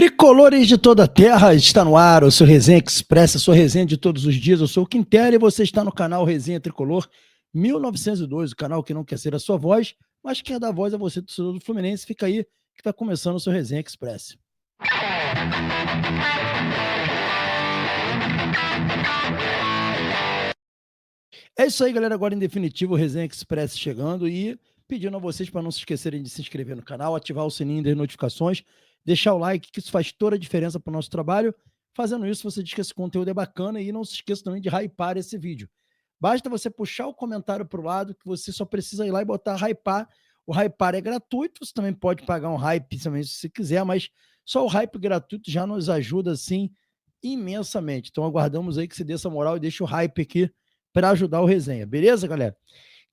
Tricolores de toda a terra, está no ar o seu Resenha Express, a sua resenha de todos os dias. Eu sou o Quintela e você está no canal Resenha Tricolor 1902, o canal que não quer ser a sua voz, mas quer dar voz a você, torcedor do Fluminense. Fica aí que está começando o seu Resenha Express. É isso aí, galera. Agora, em definitivo, o Resenha Express chegando e pedindo a vocês para não se esquecerem de se inscrever no canal, ativar o sininho das notificações, deixar o like, que isso faz toda a diferença para o nosso trabalho. Fazendo isso, você diz que esse conteúdo é bacana e não se esqueça também de hypar esse vídeo. Basta você puxar o comentário para o lado, que você só precisa ir lá e botar hypar. O hypar é gratuito, você também pode pagar um hype também se você quiser, mas só o hype gratuito já nos ajuda, assim, imensamente. Então, aguardamos aí que você dê essa moral e deixe o hype aqui para ajudar o resenha. Beleza, galera?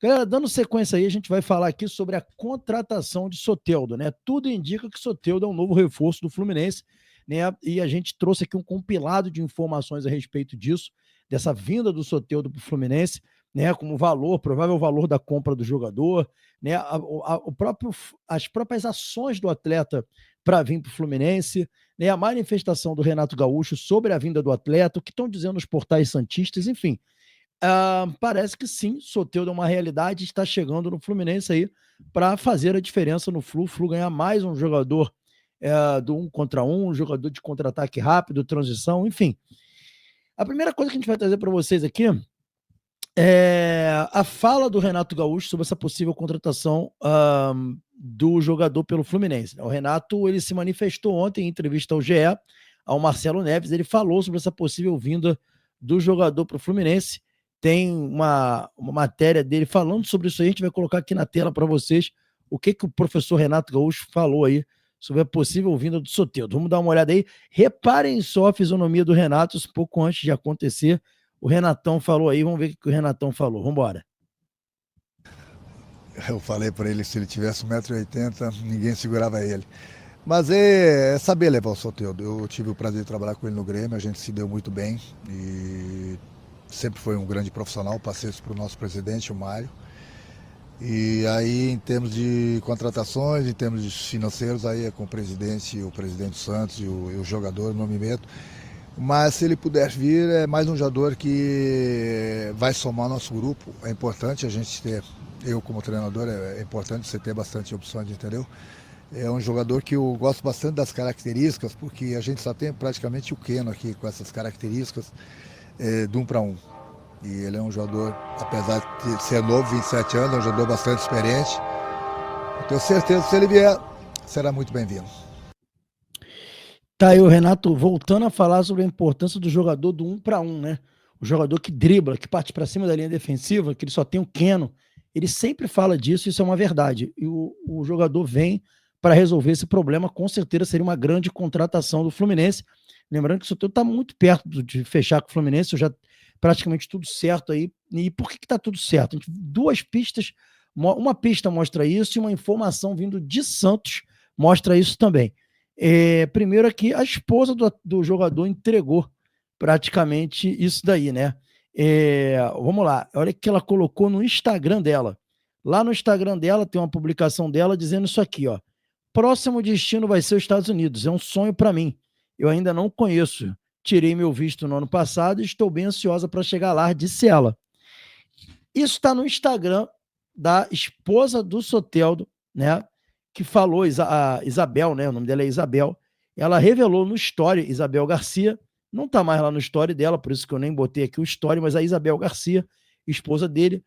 Galera, dando sequência aí, a gente vai falar aqui sobre a contratação de Soteldo, né? Tudo indica que Soteldo é um novo reforço do Fluminense, né? E a gente trouxe aqui um compilado de informações a respeito disso, dessa vinda do Soteldo para o Fluminense, né? Como valor, provável valor da compra do jogador, né? As próprias ações do atleta para vir para o Fluminense, né? A manifestação do Renato Gaúcho sobre a vinda do atleta, o que estão dizendo os portais santistas, enfim. Parece que sim, Soteldo é uma realidade, está chegando no Fluminense aí para fazer a diferença no Flu ganhar mais um jogador do 1 contra 1, um jogador de contra-ataque rápido, transição, enfim. A primeira coisa que a gente vai trazer para vocês aqui é a fala do Renato Gaúcho sobre essa possível contratação do jogador pelo Fluminense. O Renato, ele se manifestou ontem em entrevista ao GE, ao Marcelo Neves, ele falou sobre essa possível vinda do jogador para o Fluminense. Tem uma matéria dele falando sobre isso aí, a gente vai colocar aqui na tela para vocês o que o professor Renato Gaúcho falou aí sobre a possível vinda do Soteldo. Vamos dar uma olhada aí. Reparem só a fisionomia do Renato, um pouco antes de acontecer. O Renatão falou aí, vamos ver o que o Renatão falou. Vamos embora. Eu falei para ele que se ele tivesse 1,80 m, ninguém segurava ele. Mas é saber levar o Soteldo. Eu tive o prazer de trabalhar com ele no Grêmio, a gente se deu muito bem e sempre foi um grande profissional. Passei isso para o nosso presidente, o Mário. E aí, em termos de contratações, em termos de financeiros, aí é com o presidente Santos e o jogador, não me meto. Mas se ele puder vir, é mais um jogador que vai somar nosso grupo. É importante a gente ter, eu como treinador, é importante você ter bastante opções, entendeu? É um jogador que eu gosto bastante das características, porque a gente só tem praticamente o Keno aqui com essas características do 1 para 1. E ele é um jogador, apesar de ser novo, 27 anos, é um jogador bastante experiente. Eu tenho certeza que se ele vier, será muito bem-vindo. Tá aí o Renato voltando a falar sobre a importância do jogador do 1 para 1, né? O jogador que dribla, que parte para cima da linha defensiva, que ele só tem o Keno. Ele sempre fala disso, isso é uma verdade. E o jogador vem para resolver esse problema, com certeza seria uma grande contratação do Fluminense. Lembrando que o Soteldo está muito perto de fechar com o Fluminense, já praticamente tudo certo aí. E por que está tudo certo? Duas pistas, uma pista mostra isso e uma informação vindo de Santos mostra isso também. Primeiro aqui, a esposa do jogador entregou praticamente isso daí, né? Vamos lá, olha o que ela colocou no Instagram dela. Lá no Instagram dela tem uma publicação dela dizendo isso aqui, ó. Próximo destino vai ser os Estados Unidos, é um sonho para mim. Eu ainda não conheço. Tirei meu visto no ano passado e estou bem ansiosa para chegar lá, disse ela. Isso está no Instagram da esposa do Soteldo, né? Que falou, a Isabel, né? O nome dela é Isabel. Ela revelou no story, Isabel Garcia, não está mais lá no story dela, por isso que eu nem botei aqui o story, mas a Isabel Garcia, esposa dele,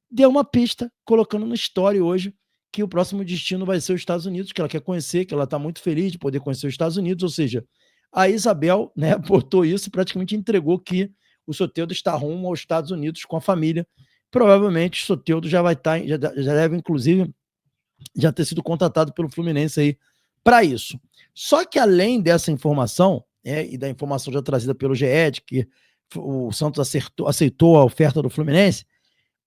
deu uma pista colocando no story hoje que o próximo destino vai ser os Estados Unidos, que ela quer conhecer, que ela está muito feliz de poder conhecer os Estados Unidos, ou seja, a Isabel, né, botou isso e praticamente entregou que o Soteldo está rumo aos Estados Unidos com a família. Provavelmente o Soteldo já vai estar, já deve inclusive já ter sido contratado pelo Fluminense aí para isso. Só que além dessa informação, e da informação já trazida pelo GE, de que o Santos aceitou a oferta do Fluminense,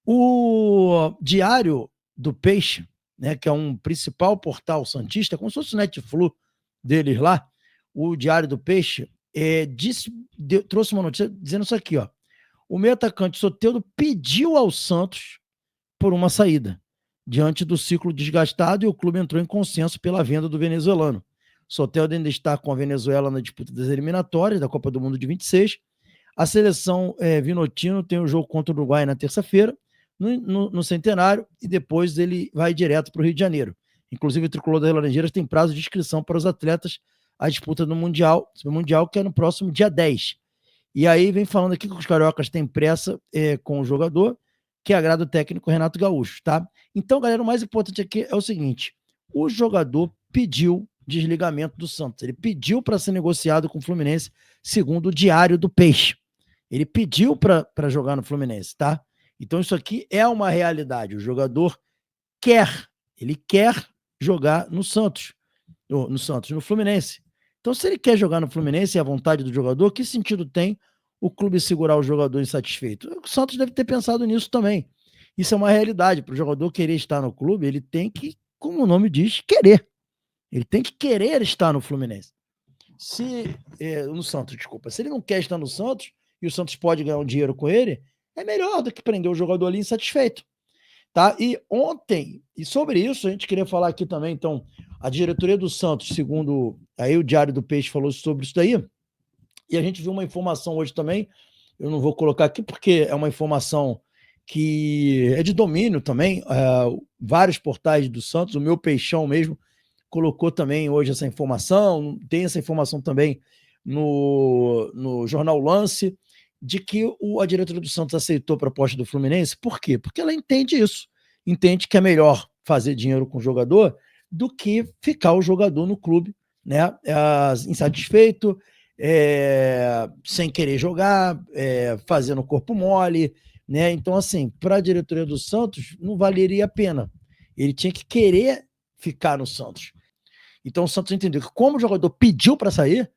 o Diário do Peixe, né, que é um principal portal santista, como se fosse o Netflu deles lá, o Diário do Peixe trouxe uma notícia dizendo isso aqui, ó. O meio atacante Soteldo pediu ao Santos por uma saída. Diante do ciclo desgastado, e o clube entrou em consenso pela venda do venezuelano. Soteldo ainda está com a Venezuela na disputa das eliminatórias da Copa do Mundo de 26. A seleção Vinotino tem o jogo contra o Uruguai na terça-feira, no Centenário, e depois ele vai direto para o Rio de Janeiro. Inclusive, o Tricolor das Laranjeiras tem prazo de inscrição para os atletas à disputa do Mundial, que é no próximo dia 10. E aí vem falando aqui que os cariocas têm pressa com o jogador, que agrada o técnico Renato Gaúcho, tá? Então, galera, o mais importante aqui é o seguinte: o jogador pediu desligamento do Santos. Ele pediu para ser negociado com o Fluminense, segundo o Diário do Peixe. Ele pediu para jogar no Fluminense, tá? Então, isso aqui é uma realidade. O jogador ele quer jogar no Santos, no Fluminense. Então, se ele quer jogar no Fluminense e a vontade do jogador, que sentido tem o clube segurar o jogador insatisfeito? O Santos deve ter pensado nisso também. Isso é uma realidade. Para o jogador querer estar no clube, ele tem que, como o nome diz, querer. Ele tem que querer estar no Fluminense. No Santos, desculpa. Se ele não quer estar no Santos e o Santos pode ganhar um dinheiro com ele, é melhor do que prender o jogador ali insatisfeito. Tá? E ontem, e sobre isso, a gente queria falar aqui também, então, a diretoria do Santos, segundo aí o Diário do Peixe falou sobre isso daí, e a gente viu uma informação hoje também, eu não vou colocar aqui porque é uma informação que é de domínio também, vários portais do Santos, o meu Peixão mesmo, colocou também hoje essa informação, tem essa informação também no Jornal Lance, de que a diretoria do Santos aceitou a proposta do Fluminense. Por quê? Porque ela entende isso. Entende que é melhor fazer dinheiro com o jogador do que ficar o jogador no clube, né? Insatisfeito, sem querer jogar, fazendo corpo mole, né? Então, assim, para a diretoria do Santos, não valeria a pena. Ele tinha que querer ficar no Santos. Então, o Santos entendeu que, como o jogador pediu para sair,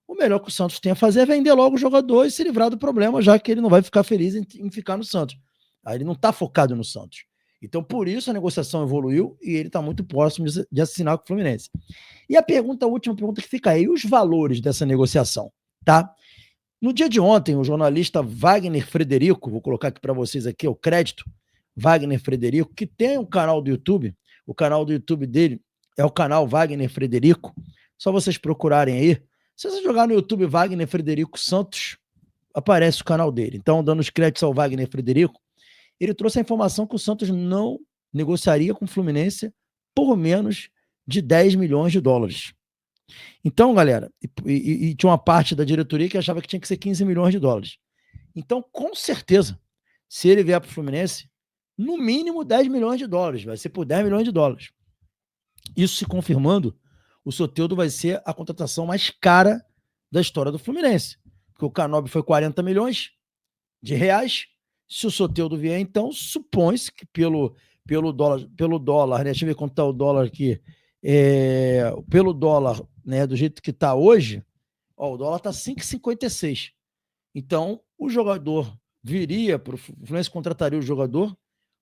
o melhor que o Santos tem a fazer é vender logo o jogador e se livrar do problema, já que ele não vai ficar feliz em ficar no Santos. Aí ele não está focado no Santos. Então, por isso, a negociação evoluiu e ele está muito próximo de assinar com o Fluminense. E a última pergunta que fica aí, os valores dessa negociação, tá? No dia de ontem, o jornalista Wagner Frederico, vou colocar aqui para vocês aqui o crédito, Wagner Frederico, que tem um canal do YouTube, o canal do YouTube dele é o canal Wagner Frederico, só vocês procurarem aí. Se você jogar no YouTube Wagner Frederico Santos, aparece o canal dele. Então, dando os créditos ao Wagner Frederico, ele trouxe a informação que o Santos não negociaria com o Fluminense por menos de 10 milhões de dólares. Então, galera, e tinha uma parte da diretoria que achava que tinha que ser 15 milhões de dólares. Então, com certeza, se ele vier para o Fluminense, no mínimo 10 milhões de dólares, vai ser por 10 milhões de dólares. Isso se confirmando, o Soteldo vai ser a contratação mais cara da história do Fluminense. Porque o Canóbio foi 40 milhões de reais. Se o Soteldo vier, então, supõe-se que pelo dólar, né? Deixa eu ver quanto está o dólar aqui. Pelo dólar, né, do jeito que está hoje, o dólar está 5,56. Então, o jogador viria para o Fluminense, contrataria o jogador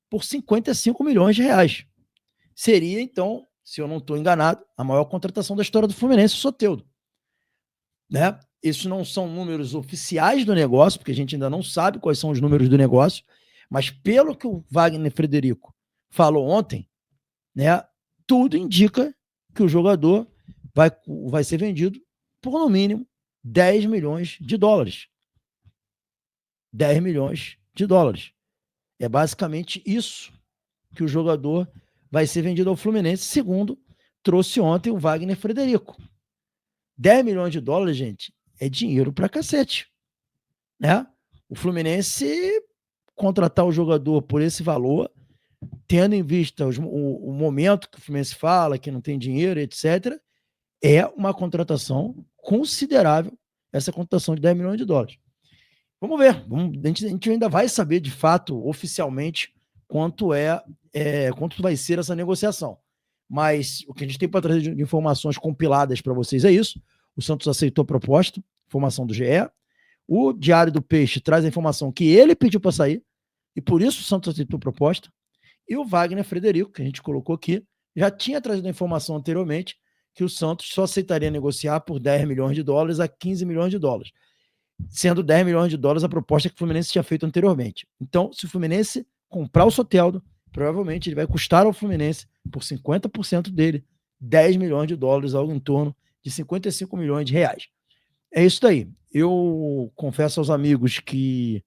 por 55 milhões de reais. Seria, então, se eu não estou enganado, a maior contratação da história do Fluminense, o Soteldo. Né? Esses não são números oficiais do negócio, porque a gente ainda não sabe quais são os números do negócio, mas pelo que o Wagner Frederico falou ontem, né, tudo indica que o jogador vai ser vendido por, no mínimo, 10 milhões de dólares. 10 milhões de dólares. É basicamente isso que o jogador vai ser vendido ao Fluminense, segundo trouxe ontem o Wagner Frederico. 10 milhões de dólares, gente, é dinheiro pra cacete. Né? O Fluminense contratar o jogador por esse valor, tendo em vista o momento que o Fluminense fala, que não tem dinheiro, etc., é uma contratação considerável, essa contratação de 10 milhões de dólares. Vamos ver, a gente ainda vai saber de fato, oficialmente, quanto vai ser essa negociação. Mas o que a gente tem para trazer de informações compiladas para vocês é isso. O Santos aceitou a proposta, informação do GE. O Diário do Peixe traz a informação que ele pediu para sair, e por isso o Santos aceitou a proposta. E o Wagner Frederico, que a gente colocou aqui, já tinha trazido a informação anteriormente que o Santos só aceitaria negociar por 10 milhões de dólares a 15 milhões de dólares. Sendo 10 milhões de dólares a proposta que o Fluminense tinha feito anteriormente. Então, se o Fluminense comprar o Soteldo, provavelmente ele vai custar ao Fluminense, por 50% dele, 10 milhões de dólares, algo em torno de 55 milhões de reais. É isso daí. Eu confesso aos amigos que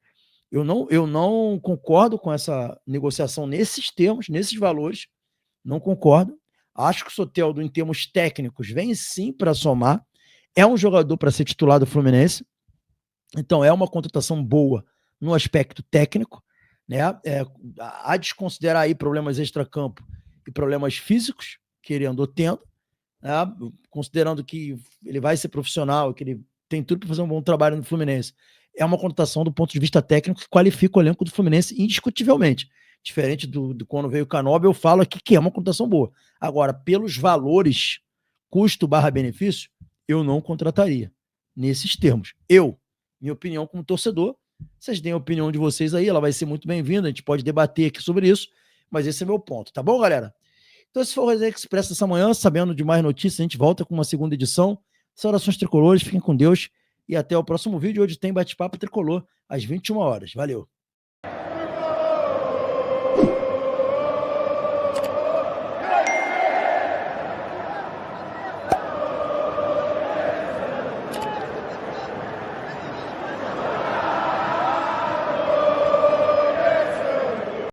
eu não concordo com essa negociação nesses termos, nesses valores. Não concordo. Acho que o Soteldo, em termos técnicos, vem sim para somar. É um jogador para ser titular do Fluminense. Então, é uma contratação boa no aspecto técnico, né? Há de desconsiderar aí problemas extracampo e problemas físicos que ele andou tendo, né? Considerando que ele vai ser profissional, que ele tem tudo para fazer um bom trabalho no Fluminense. É uma contratação do ponto de vista técnico que qualifica o elenco do Fluminense indiscutivelmente. Diferente do quando veio o Canóbio, eu falo aqui que é uma contratação boa. Agora, pelos valores, custo/benefício, eu não contrataria nesses termos. Minha opinião como torcedor, vocês deem a opinião de vocês aí, ela vai ser muito bem-vinda, a gente pode debater aqui sobre isso, mas esse é meu ponto, tá bom, galera? Então, esse foi o Resenha Express dessa manhã, sabendo de mais notícias, a gente volta com uma segunda edição. Saudações tricolores, fiquem com Deus e até o próximo vídeo. Hoje tem bate-papo tricolor às 21 horas. Valeu!